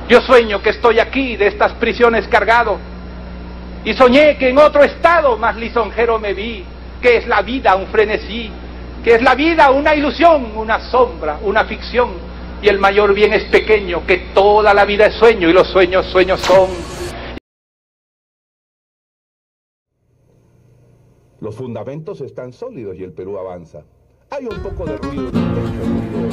Yo sueño que estoy aquí de estas prisiones cargado, y soñé que en otro estado más lisonjero me vi, que es la vida un frenesí, que es la vida una ilusión, una sombra, una ficción, y el mayor bien es pequeño, que toda la vida es sueño y los sueños sueños son. Los fundamentos están sólidos y el Perú avanza. Hay un poco de ruido en el techo, ruido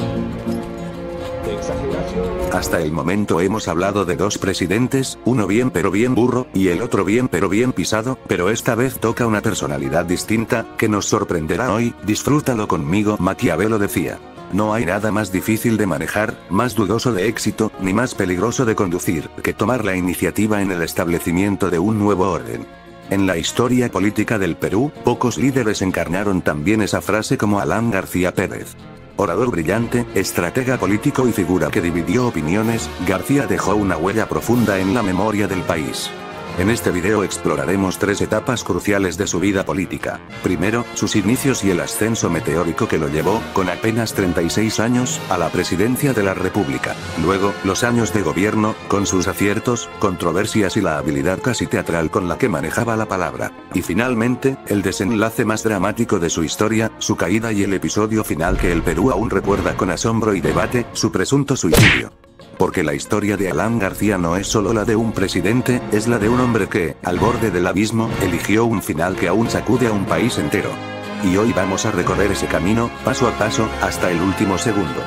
de exageración. Hasta el momento hemos hablado de dos presidentes, uno bien pero bien burro, y el otro bien pero bien pisado, pero esta vez toca una personalidad distinta, que nos sorprenderá hoy. Disfrútalo conmigo, Maquiavelo decía. No hay nada más difícil de manejar, más dudoso de éxito, ni más peligroso de conducir, que tomar la iniciativa en el establecimiento de un nuevo orden. En la historia política del Perú, pocos líderes encarnaron también esa frase como Alan García Pérez. Orador brillante, estratega político y figura que dividió opiniones, García dejó una huella profunda en la memoria del país. En este video exploraremos tres etapas cruciales de su vida política. Primero, sus inicios y el ascenso meteórico que lo llevó, con apenas 36 años, a la presidencia de la República. Luego, los años de gobierno, con sus aciertos, controversias y la habilidad casi teatral con la que manejaba la palabra. Y finalmente, el desenlace más dramático de su historia, su caída y el episodio final que el Perú aún recuerda con asombro y debate, su presunto suicidio. Porque la historia de Alan García no es solo la de un presidente, es la de un hombre que, al borde del abismo, eligió un final que aún sacude a un país entero. Y hoy vamos a recorrer ese camino, paso a paso, hasta el último segundo.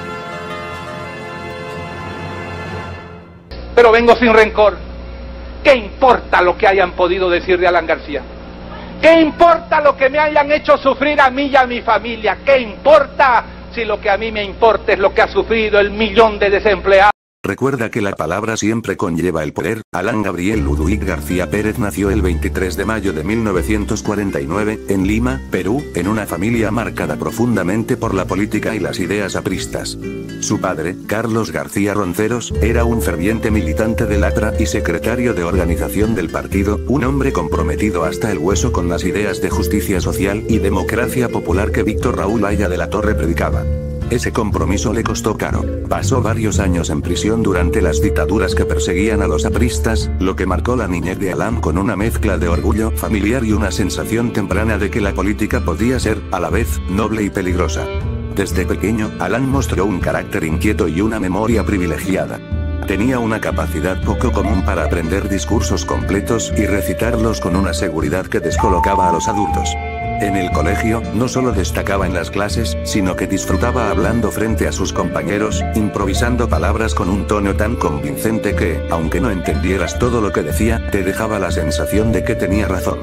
Pero vengo sin rencor. ¿Qué importa lo que hayan podido decir de Alan García? ¿Qué importa lo que me hayan hecho sufrir a mí y a mi familia? ¿Qué importa si lo que a mí me importa es lo que ha sufrido el millón de desempleados? Recuerda que la palabra siempre conlleva el poder. Alan Gabriel Ludwig García Pérez nació el 23 de mayo de 1949, en Lima, Perú, en una familia marcada profundamente por la política y las ideas apristas. Su padre, Carlos García Ronceros, era un ferviente militante del APRA y secretario de organización del partido, un hombre comprometido hasta el hueso con las ideas de justicia social y democracia popular que Víctor Raúl Haya de la Torre predicaba. Ese compromiso le costó caro. Pasó varios años en prisión durante las dictaduras que perseguían a los apristas, lo que marcó la niñez de Alan con una mezcla de orgullo familiar y una sensación temprana de que la política podía ser, a la vez, noble y peligrosa. Desde pequeño, Alan mostró un carácter inquieto y una memoria privilegiada. Tenía una capacidad poco común para aprender discursos completos y recitarlos con una seguridad que descolocaba a los adultos. En el colegio, no solo destacaba en las clases, sino que disfrutaba hablando frente a sus compañeros, improvisando palabras con un tono tan convincente que, aunque no entendieras todo lo que decía, te dejaba la sensación de que tenía razón.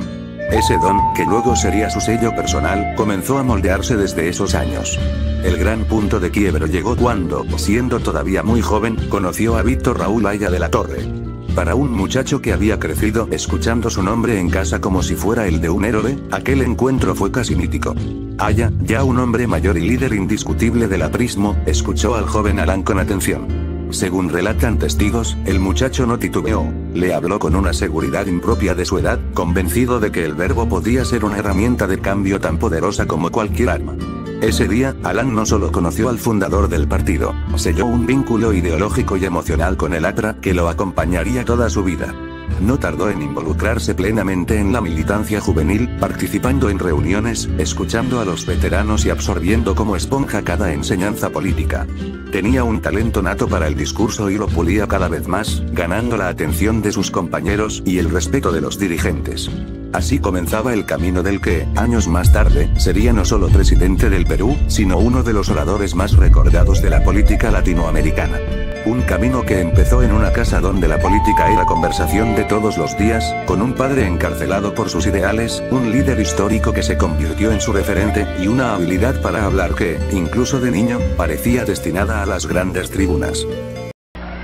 Ese don, que luego sería su sello personal, comenzó a moldearse desde esos años. El gran punto de quiebre llegó cuando, siendo todavía muy joven, conoció a Víctor Raúl Haya de la Torre. Para un muchacho que había crecido escuchando su nombre en casa como si fuera el de un héroe, aquel encuentro fue casi mítico. Haya, ya un hombre mayor y líder indiscutible del aprismo, escuchó al joven Alan con atención. Según relatan testigos, el muchacho no titubeó, le habló con una seguridad impropia de su edad, convencido de que el verbo podía ser una herramienta de cambio tan poderosa como cualquier arma. Ese día, Alan no solo conoció al fundador del partido, selló un vínculo ideológico y emocional con el APRA que lo acompañaría toda su vida. No tardó en involucrarse plenamente en la militancia juvenil, participando en reuniones, escuchando a los veteranos y absorbiendo como esponja cada enseñanza política. Tenía un talento nato para el discurso y lo pulía cada vez más, ganando la atención de sus compañeros y el respeto de los dirigentes. Así comenzaba el camino del que, años más tarde, sería no solo presidente del Perú, sino uno de los oradores más recordados de la política latinoamericana. Un camino que empezó en una casa donde la política era conversación de todos los días, con un padre encarcelado por sus ideales, un líder histórico que se convirtió en su referente, y una habilidad para hablar que, incluso de niño, parecía destinada a las grandes tribunas.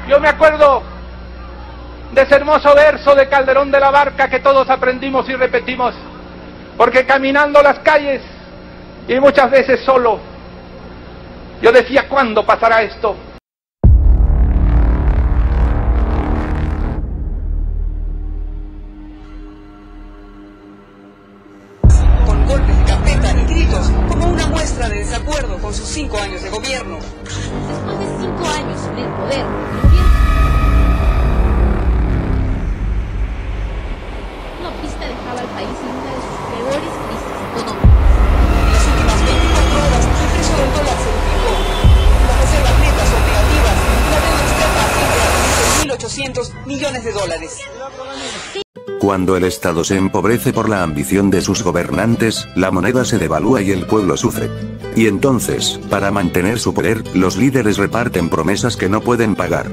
Yo me acuerdo de ese hermoso verso de Calderón de la Barca que todos aprendimos y repetimos, porque caminando las calles, y muchas veces solo, yo decía, ¿cuándo pasará esto? Con golpes de carpeta y gritos como una muestra de desacuerdo con sus 5 años de gobierno. Después de 5 años en el poder, el gobierno país en una de sus peores crisis económicas. En las últimas 24 horas, el precio del dólar se duplicó. Las reservas netas son negativas. La deuda externa asciende a 1.800 millones de dólares. Cuando el Estado se empobrece por la ambición de sus gobernantes, la moneda se devalúa y el pueblo sufre. Y entonces, para mantener su poder, los líderes reparten promesas que no pueden pagar.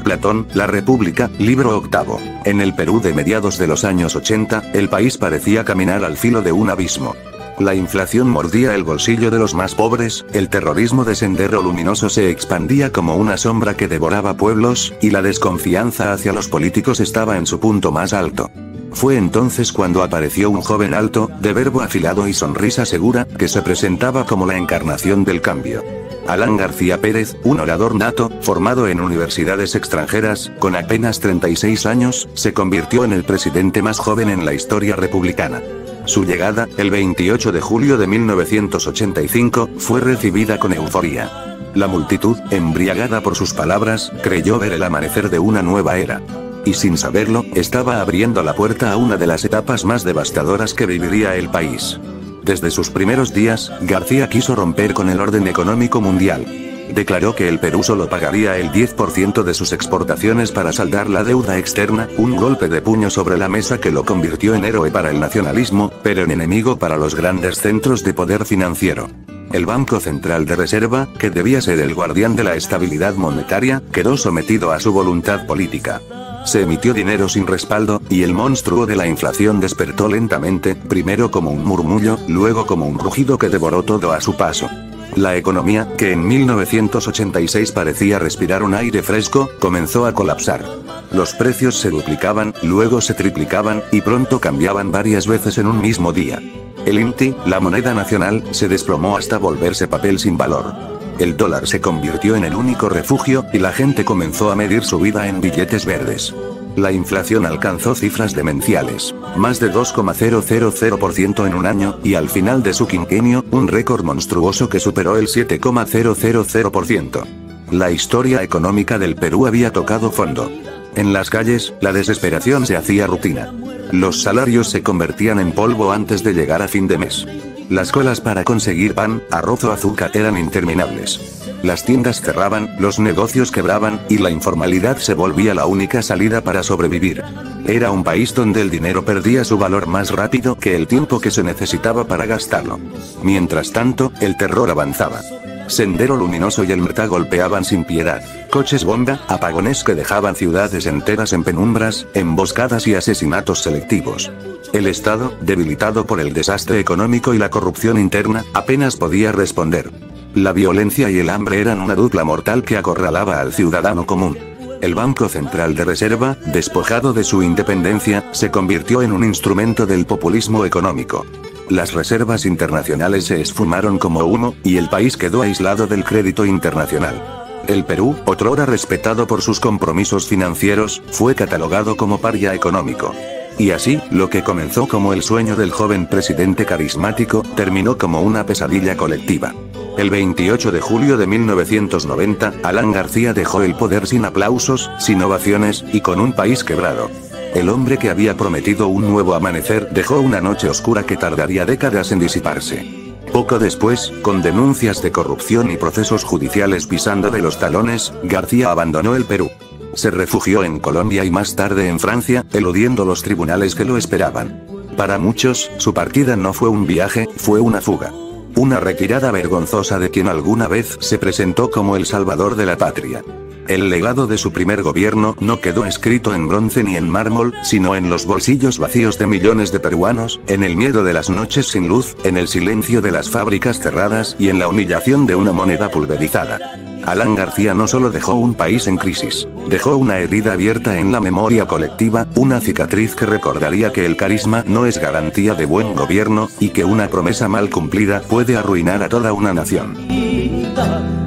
Platón, La República, libro octavo. En el Perú de mediados de los años 80, el país parecía caminar al filo de un abismo. La inflación mordía el bolsillo de los más pobres, el terrorismo de Sendero Luminoso se expandía como una sombra que devoraba pueblos, y la desconfianza hacia los políticos estaba en su punto más alto. Fue entonces cuando apareció un joven alto, de verbo afilado y sonrisa segura, que se presentaba como la encarnación del cambio. Alan García Pérez, un orador nato, formado en universidades extranjeras, con apenas 36 años, se convirtió en el presidente más joven en la historia republicana. Su llegada, el 28 de julio de 1985, fue recibida con euforia. La multitud, embriagada por sus palabras, creyó ver el amanecer de una nueva era. Y sin saberlo, estaba abriendo la puerta a una de las etapas más devastadoras que viviría el país. Desde sus primeros días, García quiso romper con el orden económico mundial. Declaró que el Perú solo pagaría el 10% de sus exportaciones para saldar la deuda externa, un golpe de puño sobre la mesa que lo convirtió en héroe para el nacionalismo, pero en enemigo para los grandes centros de poder financiero. El Banco Central de Reserva, que debía ser el guardián de la estabilidad monetaria, quedó sometido a su voluntad política. Se emitió dinero sin respaldo, y el monstruo de la inflación despertó lentamente, primero como un murmullo, luego como un rugido que devoró todo a su paso. La economía, que en 1986 parecía respirar un aire fresco, comenzó a colapsar. Los precios se duplicaban, luego se triplicaban, y pronto cambiaban varias veces en un mismo día. El INTI, la moneda nacional, se desplomó hasta volverse papel sin valor. El dólar se convirtió en el único refugio, y la gente comenzó a medir su vida en billetes verdes. La inflación alcanzó cifras demenciales, más de 2,000% en un año, y al final de su quinquenio, un récord monstruoso que superó el 7,000%. La historia económica del Perú había tocado fondo. En las calles, la desesperación se hacía rutina. Los salarios se convertían en polvo antes de llegar a fin de mes. Las colas para conseguir pan, arroz o azúcar eran interminables. Las tiendas cerraban, los negocios quebraban, y la informalidad se volvía la única salida para sobrevivir. Era un país donde el dinero perdía su valor más rápido que el tiempo que se necesitaba para gastarlo. Mientras tanto, el terror avanzaba. Sendero Luminoso y el Meta golpeaban sin piedad. Coches bomba, apagones que dejaban ciudades enteras en penumbras, emboscadas y asesinatos selectivos. El Estado, debilitado por el desastre económico y la corrupción interna, apenas podía responder. La violencia y el hambre eran una dupla mortal que acorralaba al ciudadano común. El Banco Central de Reserva, despojado de su independencia, se convirtió en un instrumento del populismo económico. Las reservas internacionales se esfumaron como humo, y el país quedó aislado del crédito internacional. El Perú, otrora respetado por sus compromisos financieros, fue catalogado como paria económico. Y así, lo que comenzó como el sueño del joven presidente carismático, terminó como una pesadilla colectiva. El 28 de julio de 1990, Alan García dejó el poder sin aplausos, sin ovaciones, y con un país quebrado. El hombre que había prometido un nuevo amanecer dejó una noche oscura que tardaría décadas en disiparse. Poco después, con denuncias de corrupción y procesos judiciales pisando de los talones, García abandonó el Perú. Se refugió en Colombia y más tarde en Francia, eludiendo los tribunales que lo esperaban. Para muchos, su partida no fue un viaje, fue una fuga. Una retirada vergonzosa de quien alguna vez se presentó como el salvador de la patria. El legado de su primer gobierno no quedó escrito en bronce ni en mármol, sino en los bolsillos vacíos de millones de peruanos, en el miedo de las noches sin luz, en el silencio de las fábricas cerradas y en la humillación de una moneda pulverizada. Alan García no solo dejó un país en crisis, dejó una herida abierta en la memoria colectiva, una cicatriz que recordaría que el carisma no es garantía de buen gobierno, y que una promesa mal cumplida puede arruinar a toda una nación.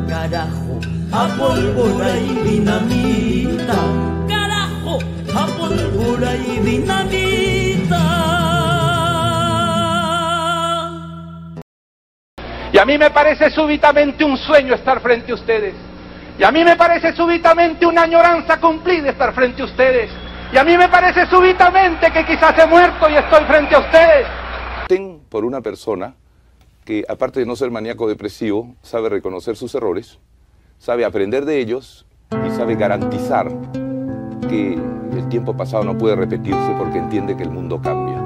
Carajo, a pólvora y dinamita. Carajo, a pólvora y dinamita. Y a mí me parece súbitamente un sueño estar frente a ustedes. Y a mí me parece súbitamente una añoranza cumplida estar frente a ustedes. Y a mí me parece súbitamente que quizás he muerto y estoy frente a ustedes. Por una persona que, aparte de no ser maníaco depresivo, sabe reconocer sus errores, sabe aprender de ellos y sabe garantizar que el tiempo pasado no puede repetirse porque entiende que el mundo cambia.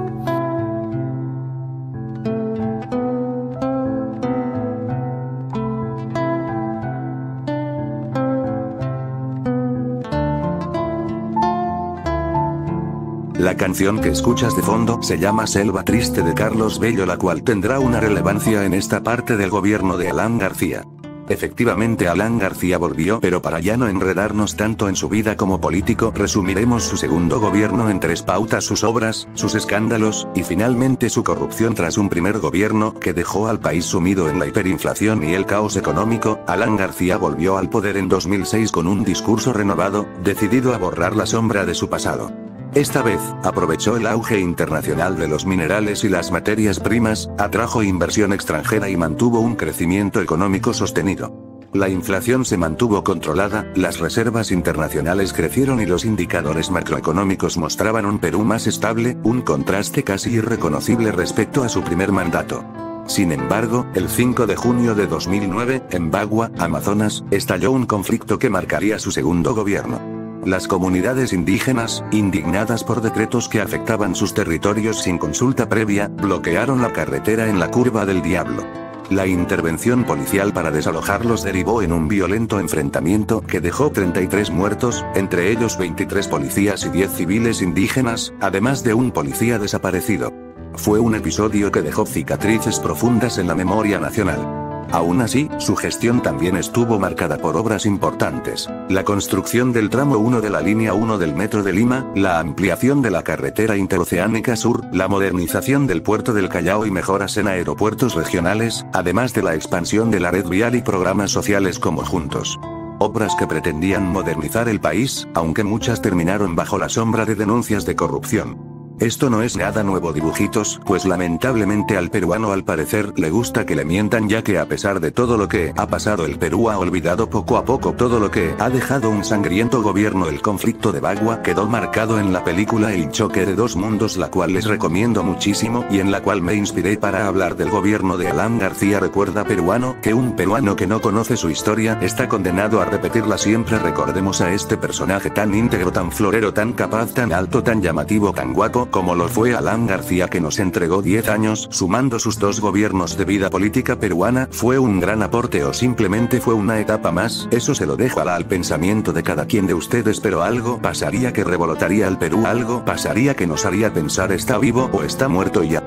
La canción que escuchas de fondo se llama Selva Triste de Carlos Bello, la cual tendrá una relevancia en esta parte del gobierno de Alan García. Efectivamente, Alan García volvió, pero para ya no enredarnos tanto en su vida como político, resumiremos su segundo gobierno en 3 pautas: sus obras, sus escándalos, y finalmente su corrupción tras un primer gobierno que dejó al país sumido en la hiperinflación y el caos económico. Alan García volvió al poder en 2006 con un discurso renovado, decidido a borrar la sombra de su pasado. Esta vez, aprovechó el auge internacional de los minerales y las materias primas, atrajo inversión extranjera y mantuvo un crecimiento económico sostenido. La inflación se mantuvo controlada, las reservas internacionales crecieron y los indicadores macroeconómicos mostraban un Perú más estable, un contraste casi irreconocible respecto a su primer mandato. Sin embargo, el 5 de junio de 2009, en Bagua, Amazonas, estalló un conflicto que marcaría su segundo gobierno. Las comunidades indígenas, indignadas por decretos que afectaban sus territorios sin consulta previa, bloquearon la carretera en la Curva del Diablo. La intervención policial para desalojarlos derivó en un violento enfrentamiento que dejó 33 muertos, entre ellos 23 policías y 10 civiles indígenas, además de un policía desaparecido. Fue un episodio que dejó cicatrices profundas en la memoria nacional. Aún así, su gestión también estuvo marcada por obras importantes: la construcción del tramo 1 de la línea 1 del Metro de Lima, la ampliación de la carretera interoceánica sur, la modernización del puerto del Callao y mejoras en aeropuertos regionales, además de la expansión de la red vial y programas sociales como Juntos. Obras que pretendían modernizar el país, aunque muchas terminaron bajo la sombra de denuncias de corrupción. Esto no es nada nuevo, dibujitos, pues lamentablemente al peruano al parecer le gusta que le mientan, ya que a pesar de todo lo que ha pasado, el Perú ha olvidado poco a poco todo lo que ha dejado un sangriento gobierno. El conflicto de Bagua quedó marcado en la película El choque de dos mundos, la cual les recomiendo muchísimo y en la cual me inspiré para hablar del gobierno de Alan García. Recuerda, peruano, que un peruano que no conoce su historia está condenado a repetirla siempre. Recordemos a este personaje tan íntegro, tan florero, tan capaz, tan alto, tan llamativo, tan guapo como lo fue Alan García, que nos entregó 10 años, sumando sus 2 gobiernos de vida política peruana. ¿Fue un gran aporte o simplemente fue una etapa más? Eso se lo dejo al pensamiento de cada quien de ustedes, pero algo pasaría que revolotaría al Perú, algo pasaría que nos haría pensar: ¿está vivo o está muerto ya?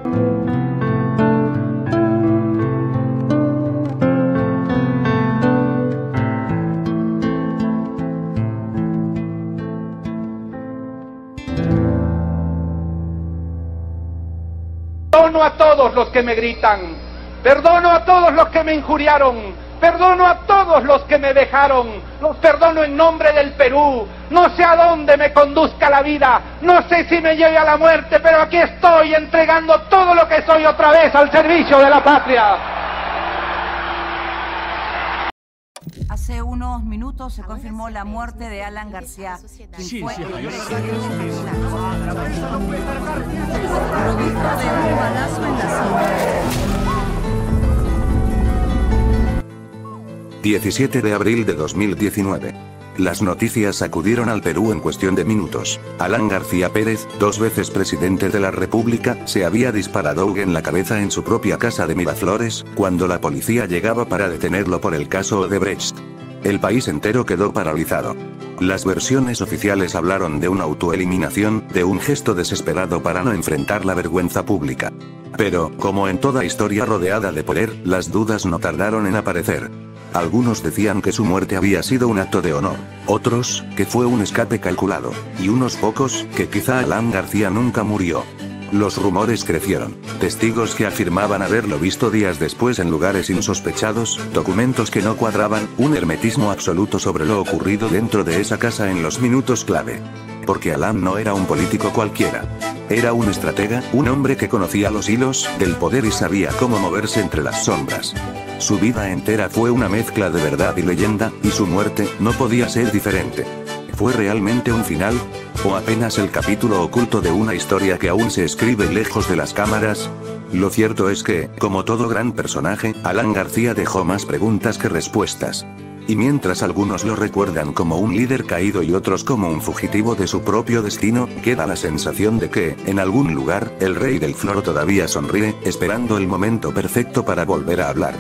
Perdono a todos los que me gritan, perdono a todos los que me injuriaron, perdono a todos los que me dejaron, los perdono en nombre del Perú. No sé a dónde me conduzca la vida, no sé si me lleve a la muerte, pero aquí estoy entregando todo lo que soy otra vez al servicio de la patria. Hace unos minutos se confirmó la muerte de Alan García, quien fue el presidente de un balazo en la 17 de abril de 2019. Las noticias sacudieron al Perú en cuestión de minutos. Alan García Pérez, 2 veces presidente de la República, se había disparado en la cabeza en su propia casa de Miraflores, cuando la policía llegaba para detenerlo por el caso Odebrecht. El país entero quedó paralizado. Las versiones oficiales hablaron de una autoeliminación, de un gesto desesperado para no enfrentar la vergüenza pública. Pero, como en toda historia rodeada de poder, las dudas no tardaron en aparecer. Algunos decían que su muerte había sido un acto de honor, otros, que fue un escape calculado, y unos pocos, que quizá Alan García nunca murió. Los rumores crecieron, testigos que afirmaban haberlo visto días después en lugares insospechados, documentos que no cuadraban, un hermetismo absoluto sobre lo ocurrido dentro de esa casa en los minutos clave. Porque Alan no era un político cualquiera. Era un estratega, un hombre que conocía los hilos del poder y sabía cómo moverse entre las sombras. Su vida entera fue una mezcla de verdad y leyenda, y su muerte no podía ser diferente. ¿Fue realmente un final? ¿O apenas el capítulo oculto de una historia que aún se escribe lejos de las cámaras? Lo cierto es que, como todo gran personaje, Alan García dejó más preguntas que respuestas. Y mientras algunos lo recuerdan como un líder caído y otros como un fugitivo de su propio destino, queda la sensación de que, en algún lugar, el rey del flor todavía sonríe, esperando el momento perfecto para volver a hablar.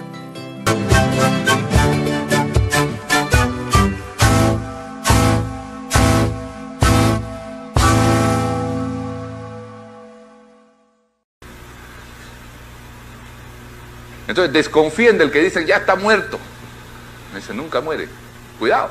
Entonces desconfíen del que dicen ya está muerto. Ese nunca muere. Cuidado.